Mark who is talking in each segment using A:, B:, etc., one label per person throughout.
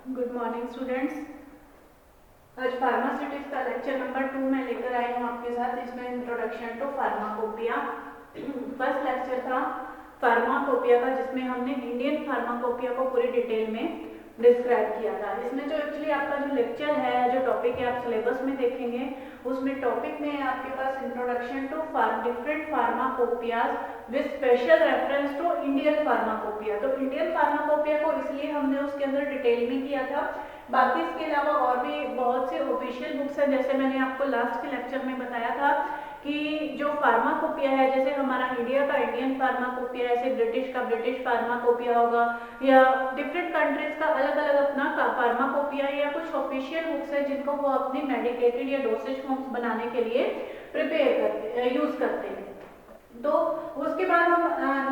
A: Good morning students. आज pharmaceutics का lecture number 2 मैं लेकर आई हूँ आपके साथ। इसमें introduction to pharmacopoeia first lecture था फार्माकोपिया का, जिसमें हमने इंडियन फार्माकोपिया को पूरी डिटेल में डिस्क्राइब किया था। इसमें जो एक्चुअली आपका जो लेक्चर है, जो टॉपिक है, आप सिलेबस में देखेंगे उसमें टॉपिक में है आपके पास introduction to different pharmacopoeias with special reference to Indian pharmacopoeia. तो इंडियन फार्माकोपिया को इसलिए हमने उसके अंदर डिटेल में किया था। बाकी इसके अलावा और भी बहुत से ऑफिशियल बुक्स हैं, जैसे मैंने आपको लास्ट के लेक्चर में बताया था कि जो फार्माकोपिया है, जैसे हमारा इंडिया का इंडियन फार्माकोपिया, ऐसे ब्रिटिश का ब्रिटिश फार्माकोपिया होगा, या डिफरेंट कंट्रीज का अलग अलग अपना फार्माकोपिया, या कुछ ऑफिशियल बुक्स है जिनको वो अपनी मेडिकेटेड या डोसेज फॉर्म्स बनाने के लिए प्रिपेयर करते यूज करते हैं। तो उसके बाद हम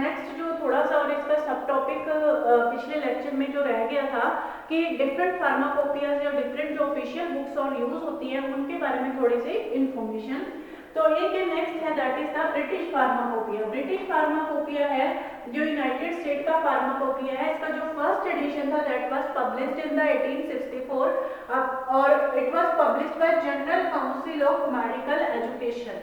A: नेक्स्ट जो थोड़ा सा और इसका सब टॉपिक पिछले लेक्चर में जो रह गया था कि डिफरेंट फार्माकोपियाज या डिफरेंट जो ऑफिशियल बुक्स और यूज होती है उनके बारे में थोड़ी सी इंफॉर्मेशन। तो एक नेक्स्ट है that is the British pharmacopoeia. British pharmacopoeia है जो यूनाइटेड स्टेट का फार्माकोपिया है। इसका जो फर्स्ट एडिशन था that was published in the 1864 और it was published by general council of medical education.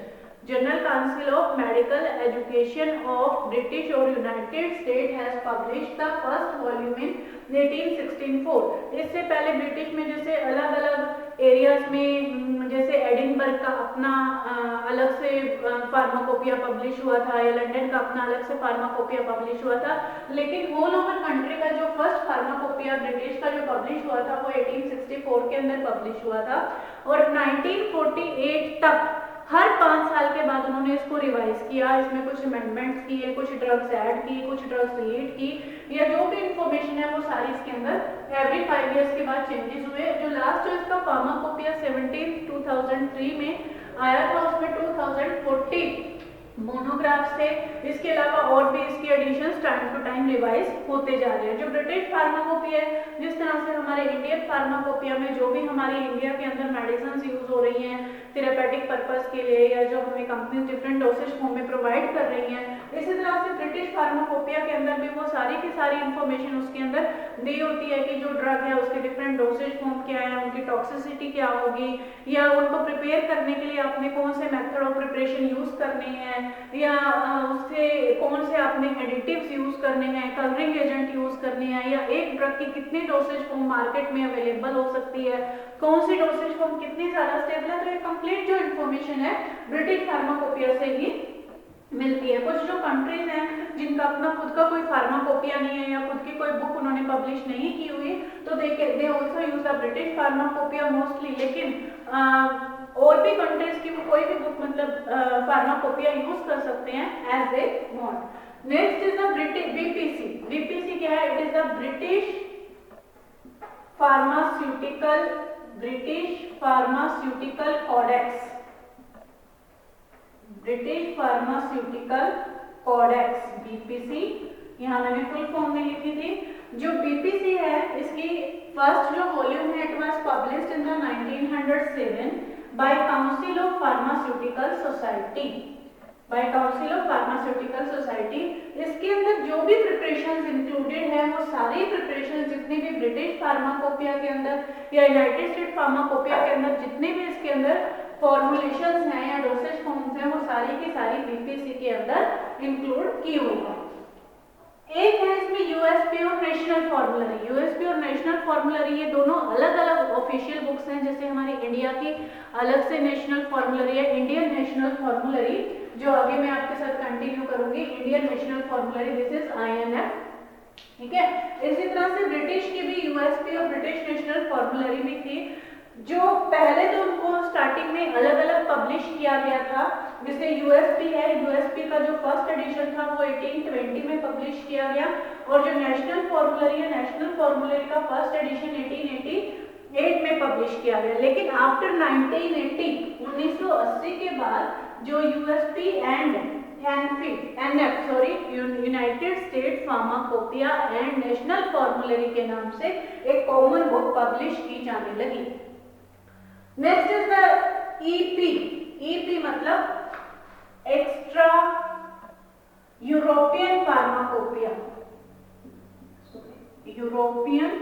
A: Journal Council of Medical Education of British or United States has published the first volume in 1864। इससे पहले British में जैसे अलग अलग areas में, जैसे Edinburgh का अपना अलग से फार्माकोपिया पब्लिश हुआ था, या लंदन का अपना अलग से फार्माकोपिया पब्लिश हुआ था, लेकिन होल ओवर कंट्री का जो फर्स्ट फार्माकोपिया ब्रिटिश का जो पब्लिश हुआ था वो 1864 के अंदर पब्लिश हुआ था। और 1948 तक हर 5 साल के बाद उन्होंने इसको रिवाइज किया, इसमें कुछ अमेंडमेंट्स किए, कुछ ड्रग्स ऐड की, कुछ ड्रग्स डिलीट की, या जो भी इंफॉर्मेशन है वो सारी इसके अंदर एवरी 5 इयर्स के बाद चेंजेस हुए। जो लास्ट जो इसका फार्माकोपिया 2003 में आया था, उसमें 2040 मोनोग्राफ्स थे। इसके अलावा और भी इसकी editions time to time revise होते जा रहे हैं। जो ब्रिटिश फार्माकोपिया है, जिस तरह से हमारे इंडियन फार्माकोपिया में जो भी हमारी इंडिया के अंदर मेडिसिन यूज हो रही हैं थेरेपेटिक पर्पस के लिए, या जो हमें कंपनी डिफरेंट डोसेज फॉर्म में प्रोवाइड कर रही हैं, इसी तरह से ब्रिटिश फार्माकोपिया के अंदर भी वो सारी की सारी इंफॉर्मेशन उसके अंदर दी होती है कि जो ड्रग है उसके डिफरेंट डोसेज फॉर्म क्या है, उनकी टॉक्सिसिटी क्या होगी, या उनको प्रिपेयर करने के लिए आपने कौन से मेथड ऑफ प्रिपरेशन यूज करने हैं, या उससे कौन से आपने एडिटिव्स यूज करने हैं, कलरिंग एजेंट यूज करने हैं, या एक ड्रग की कितनी डोसेज फॉर्म मार्केट में अवेलेबल हो सकती है, कौन सी डोसेज फॉर्म कितनी ज्यादा स्टेबल है। तो ये कंप्लीट जो इंफॉर्मेशन है ब्रिटिश फार्माकोपिया से ही मिलती है। कुछ जो कंट्रीज हैं जिनका अपना खुद का कोई फार्माकोपिया नहीं है, या खुद की कोई बुक उन्होंने पब्लिश नहीं की हुई, तो they also use the British pharmacopoeia mostly. लेकिन और भी कंट्रीज की कोई भी बुक मतलब फार्माकोपिया यूज कर सकते हैं as they want. Next is the British BPC. BPC क्या है? It is the British pharmaceutical codex. British pharmaceutical codex BPC, यहाँ मैंने फुल फॉर्म में लिखी थी। जो बीपीसी है इसकी फर्स्ट जो वॉल्यूम है it was published in the 1907 by council of pharmaceutical society. By council of pharmaceutical society. इसके अंदर जो भी प्रिपरेशंस इंक्लूडेड है वो सारी प्रिपरेशंस जितनी भी ब्रिटिश फार्माकोपिया के अंदर या यूनाइटेड स्टेट फार्माकोपिया के अंदर जितने भी इसके अंदर फॉर्मुलेशंस हैं या डोसेज फॉर्म्स हैं, वो सारी की सारी बीपीसी के अंदर इंक्लूड की हुई है। एक है इसमें यूएसपी और नेशनल फॉर्मुलरी। यूएसपी और नेशनल फॉर्मुलरी ये दोनों अलग अलग ऑफिशियल बुक्स हैं। जैसे हमारी इंडिया की अलग से नेशनल फॉर्मुलरी है, इंडियन नेशनल फॉर्मुलरी, जो आगे मैं आपके साथ कंटिन्यू करूंगी। Indian national formulary, this is INF, ठीक है। इसी तरह से ब्रिटिश की भी यूएसपी और ब्रिटिश नेशनल फॉर्मुलरी भी थी, जो पहले तो उनको स्टार्टिंग में अलग अलग पब्लिश किया गया था। जैसे यूएसपी है, यूएसपी का जो फर्स्ट एडिशन था वो 1820 में पब्लिश किया गया, और जो नेशनल फॉर्मुलरी है, नेशनल फॉर्मुलरी का फर्स्ट एडिशन 1888 में पब्लिश किया गया। लेकिन आफ्टर 1980 के बाद जो USP and United state pharmacopoeia and national formulary के नाम से एक कॉमन बुक पब्लिश की जाने लगी। Next is the EP. EP मतलब extra European pharmacopoeia. European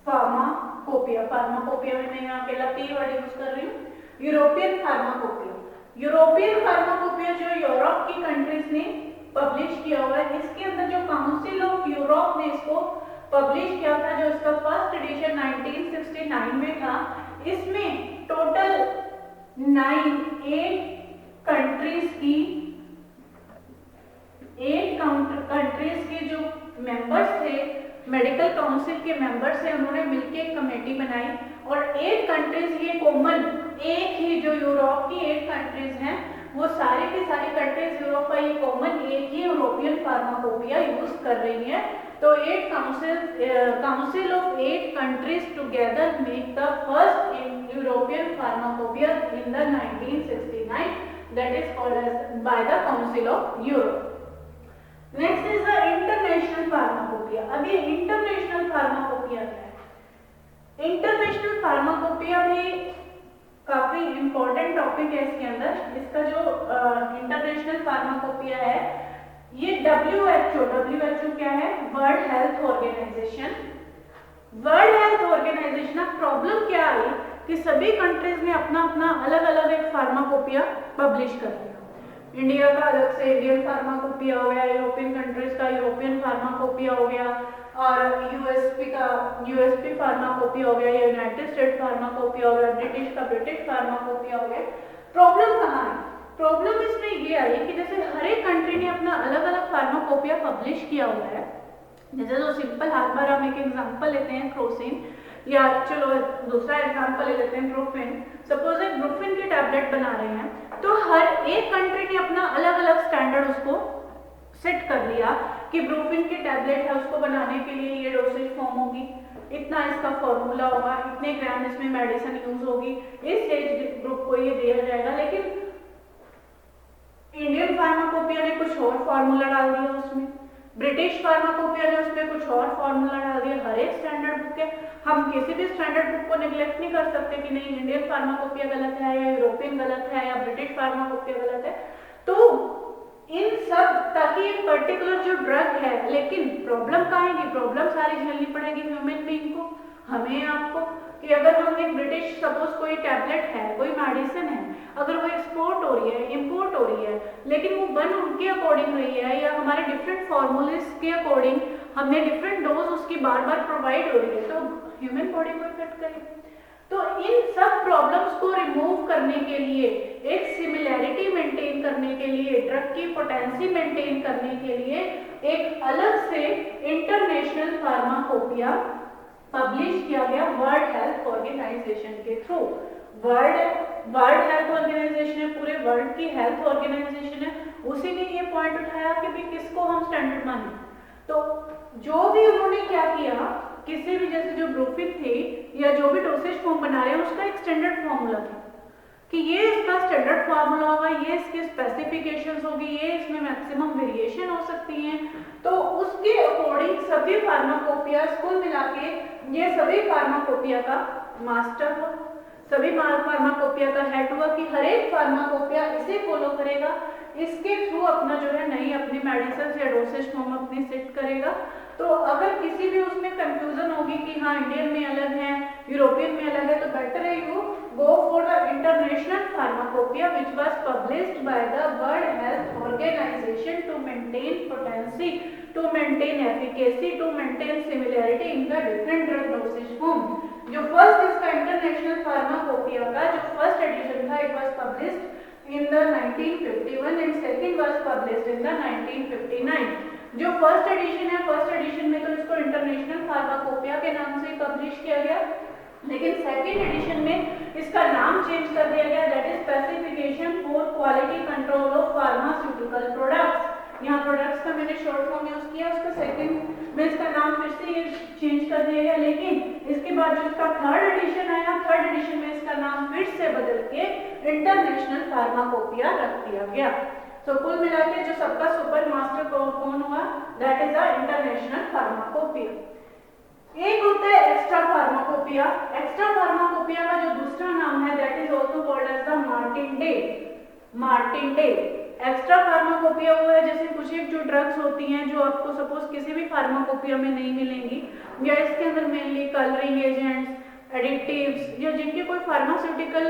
A: pharmacopoeia, pharmacopoeia में मैं यहाँ अकेला पी वर्ड यूज कर रही हूँ। यूरोपियन फार्माकोपिया, यूरोपियन फार्माकोपिया जो यूरोप की कंट्रीज ने पब्लिश किया हुआ है, इसके अंदर जो काउंसिल ऑफ यूरोप ने इसको पब्लिश किया था, जो इसका फर्स्ट एडिशन 1969 में था, इसमें टोटल 8 कंट्रीज के जो मेंबर्स थे, मेडिकल काउंसिल के मेंबर्स थे, उन्होंने मिलकर एक कमेटी बनाई और 8 कंट्रीज ये कॉमन, एक ही जो यूरोप की 8 कंट्रीज हैं वो सारी की सारी कंट्रीज यूरोप का ये कॉमन एक ही यूरोपियन फार्माकोपिया यूज कर रही हैं। तो 8 council of 8 countries together make the first European pharmacopoeia in the 1969, that is called as by the Council of Europe. Next is the international pharmacopoeia. अब ये international pharmacopoeia क्या है? International pharmacopoeia भी काफी इंपॉर्टेंट टॉपिक है इसके अंदर। इसका जो इंटरनेशनल फार्माकोपिया है ये WHO क्या है? World health organization. World health organization problem क्या आई कि सभी कंट्रीज ने अपना अपना अलग अलग एक फार्माकोपिया पब्लिश कर दिया। इंडिया का अलग से इंडियन फार्माकोपिया हो गया, यूरोपियन कंट्रीज का यूरोपियन फार्माकोपिया हो गया, और यूएसपी फार्माकोपिया हो गया, या यूनाइटेड स्टेट फार्माकोपिया हो गया, ब्रिटिश का ब्रिटिश फार्माकोपिया हो गया। प्रॉब्लम कहाँ है? प्रॉब्लम इसमें ये आई कि जैसे हर एक कंट्री ने अपना अलग अलग फार्माकोपिया पब्लिश किया हुआ है। जैसे जो सिंपल हर बार हम एक एग्जांपल लेते हैं क्रोसिन, या चलो दूसरा एग्जांपल ले लेते हैं ब्रूफिन। सपोज एक ब्रूफिन की टैबलेट बना रहे हैं, तो हर एक कंट्री ने अपना अलग अलग स्टैंडर्ड उसको सेट कर लिया कि ब्रूफिन की टैबलेट है, उसको बनाने के लिए ये डोसेज फॉर्म होगी, इतना इसका फॉर्मूला होगा, इतने ग्राम इसमें मेडिसिन यूज होगी, इस एज ग्रुप को ये दिया जाएगा। लेकिन इंडियन फार्माकोपिया ने कुछ और फॉर्मूला डाल दिया उसमें, ब्रिटिश फार्माकोपिया ने उसमें कुछ और फॉर्मूला डाल दिया। हर एक स्टैंडर्ड बुक है, हम किसी भी स्टैंडर्ड बुक को निगलेक्ट नहीं कर सकते कि नहीं इंडियन फार्माकोपिया गलत है, या यूरोपियन गलत है, या ब्रिटिश फार्माकोपिया गलत है। तो इन सब, ताकि एक पर्टिकुलर जो ड्रग है, लेकिन प्रॉब्लम कहाँ आएगी? प्रॉब्लम सारी झेलनी पड़ेगी ह्यूमन बीइंग को, हमें आपको, कि अगर हम एक ब्रिटिश सपोज कोई टैबलेट है, कोई मेडिसिन है, अगर वो एक्सपोर्ट हो रही है, इंपोर्ट हो रही है, लेकिन वो बन उनके अकॉर्डिंग रही है, या हमारे डिफरेंट फॉर्मूलेस के अकॉर्डिंग हमने डिफरेंट डोज उसकी बार बार प्रोवाइड हो रही है, तो ह्यूमन बॉडी को इफेक्ट करेगी। तो इन सब प्रॉब्लम्स को रिमूव करने के लिए, एक सिमिलैरिटी मेंटेन करने के लिए, ड्रग की पोटेंसी मेंटेन करने के लिए एक अलग से इंटरनेशनल फार्माकोपिया पब्लिश किया गया वर्ल्ड हेल्थ ऑर्गेनाइजेशन के थ्रू। वर्ल्ड हेल्थ ऑर्गेनाइजेशन है, पूरे वर्ल्ड की हेल्थ ऑर्गेनाइजेशन है, उसी ने ये पॉइंट उठाया कि भी किसको हम स्टैंडर्ड माने। तो जो भी उन्होंने क्या किया, किसी भी जैसे जो ब्रूफिन थी या जो भी डोसेज फॉर्म बना रहे हैं, उसका एक स्टैंडर्ड फॉर्मूला था कि ये इसका स्टैंडर्ड फार्मूला होगा, ये इसके स्पेसिफिकेशंस होगी, ये इसमें मैक्सिमम वेरिएशन हो सकती हैं। तो उसके अकॉर्डिंग सभी फार्माकोपिया कुल मिला के, ये सभी फार्माकोपिया का मास्टर हुआ, सभी फार्माकोपिया का हेड हुआ कि हर एक फार्माकोपिया इसे फॉलो करेगा, इसके थ्रू अपना जो है नई अपनी मेडिसिन या डोसेज फॉर्म अपनी सेट करेगा। तो अगर किसी भी उसमें कंफ्यूजन होगी कि हाँ इंडियन में अलग है, यूरोपियन में अलग है, तो बेटर है you go for the international pharmacopoeia which was published by the World Health Organization to maintain potency, to maintain efficacy, to maintain similarity in the different drug dosage form। जो first इसका international pharmacopoeia का जो first edition था, it was published in the 1951 and second was published in the 1959। जो first edition है, first edition में तो इसको इंटरनेशनल फार्माकोपिया के नाम से पब्लिश किया गया, लेकिन सेकेंड एडिशन में इसका नाम चेंज कर दिया गया, that is specification for quality control of pharmaceutical products. यहाँ प्रोडक्ट्स का मैंने शॉर्ट फॉर्म यूज किया, उसका सेकेंड में इसका नाम फिर से चेंज कर दिया गया। लेकिन इसके बाद जो इसका थर्ड एडिशन आया, थर्ड एडिशन में इसका नाम फिर से बदल के इंटरनेशनल फार्माकोपिया रख दिया गया। तो कुल मिला के जो सबका सुपर मास्टर कौन हुआ, that is the international pharmacopoeia. एक होता है एक्स्ट्रा फार्माकोपिया। एक्स्ट्रा फार्माकोपिया का जो दूसरा नाम है that is also called as the Martindale. Extra pharmacopoeia वो है जैसे कुछ एक जो ड्रग्स होती हैं जो आपको सपोज किसी भी फार्माकोपिया में नहीं मिलेंगी, या इसके अंदर मेनली कलरिंग एजेंट्स, एडिटिव्स, या जिनके कोई फार्मास्यूटिकल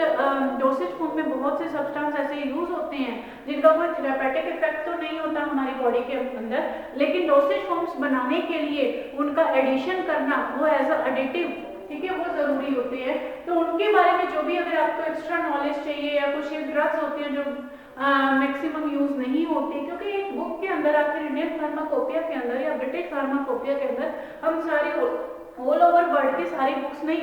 A: डोसेज फॉर्म में बहुत से सब्सटेंस ऐसे यूज होते हैं जिनका कोई थेरापेटिक इफेक्ट तो नहीं होता हमारी बॉडी के अंदर, लेकिन डोसेज फॉर्म्स बनाने के लिए उनका एडिशन करना वो एज अ एडिटिव, ठीक है, वो जरूरी होते हैं। तो उनके बारे में जो भी अगर आपको एक्स्ट्रा नॉलेज चाहिए, या कुछ ड्रग्स होती हैं जो मैक्सिमम यूज नहीं होती, क्योंकि एक बुक के अंदर आखिर इंडियन फार्माकोपिया के अंदर या ब्रिटिश फार्माकोपिया के अंदर हम सारी ऑल ओवर वर्ल्ड की सारी बुक्स नहीं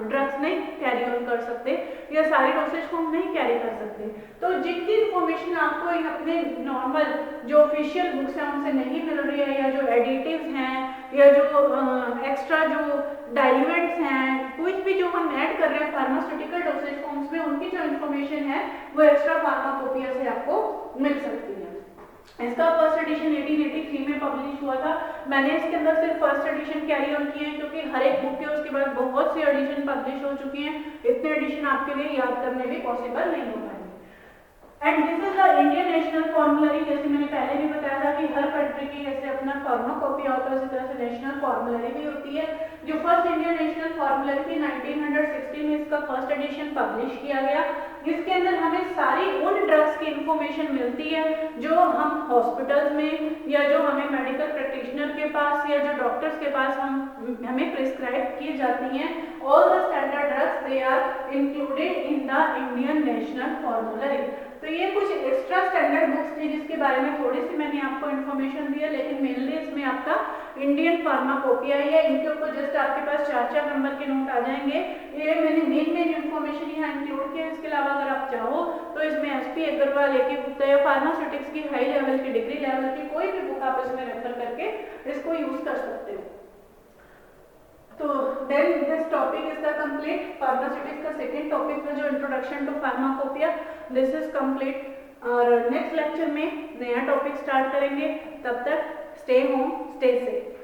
A: ड्रग्स नहीं कैरी ऑन कर सकते, या सारी डोसेज फॉर्म नहीं कैरी कर सकते। तो जितनी इंफॉर्मेशन आपको इन अपने नॉर्मल जो ऑफिशियल बुक्स हैं उनसे नहीं मिल रही है, या जो एडिटिव्स हैं, या जो एक्स्ट्रा जो डाइल्यूएंट्स हैं, कुछ भी जो हम ऐड कर रहे हैं फार्मास्यूटिकल डोसेज फॉर्म्स में, उनकी जो इन्फॉर्मेशन है वो एक्स्ट्रा फार्माकोपिया से आपको मिल सकती है। इसका फर्स्ट एडिशन 1883 में पब्लिश हुआ था। मैंने इसके अंदर सिर्फ फर्स्ट एडिशन कैरी ऑन किए हैं, क्योंकि हर एक बुक के उसके बाद बहुत सी एडिशन पब्लिश हो चुकी हैं, इतने एडिशन आपके लिए याद करने भी पॉसिबल नहीं हो पाएंगे। And this is the Indian national formulary, जैसे मैंने पहले भी बताया था कि हर कंट्री की जैसे अपना फार्माकोपिया होता है, उसी तरह से नेशनल फॉर्मुलरी भी होती है। जो फर्स्ट इंडियन नेशनल फॉर्मुलरी थी 1960 में इसका फर्स्ट एडिशन पब्लिश किया गया। इसके अंदर हमें सारी उन ड्रग्स की इंफॉर्मेशन मिलती है जो हम हॉस्पिटल्स में, या जो हमें मेडिकल प्रैक्टिशनर के पास, या जो डॉक्टर्स के पास हमें प्रिस्क्राइब की जाती हैं। All the standard drugs they are included in the Indian national formulary. तो ये कुछ एक्स्ट्रा स्टैंडर्ड बुक्स थी जिसके बारे में थोड़ी सी मैंने आपको इन्फॉर्मेशन दी है, लेकिन मेनली इसमें आपका इंडियन फार्माकोपिया है। इनके ऊपर जस्ट आपके पास 4-4 नंबर के नोट आ जाएंगे। ये मैंने मेन इन्फॉर्मेशन यहाँ इंक्लूड किया। इसके अलावा अगर आप चाहो तो इसमें एसपी अग्रवाल एक बुक है, फार्मास्यूटिक्स की हाई लेवल की, डिग्री लेवल की कोई भी बुक आप इसमें रेफर करके इसको यूज कर सकते हो। तो then this topic is the complete. Pharmaceutics का सेकेंड टॉपिक था जो introduction to pharmacopoeia, this is complete. और नेक्स्ट लेक्चर में नया टॉपिक स्टार्ट करेंगे। तब तक स्टे होम, स्टे सेफ।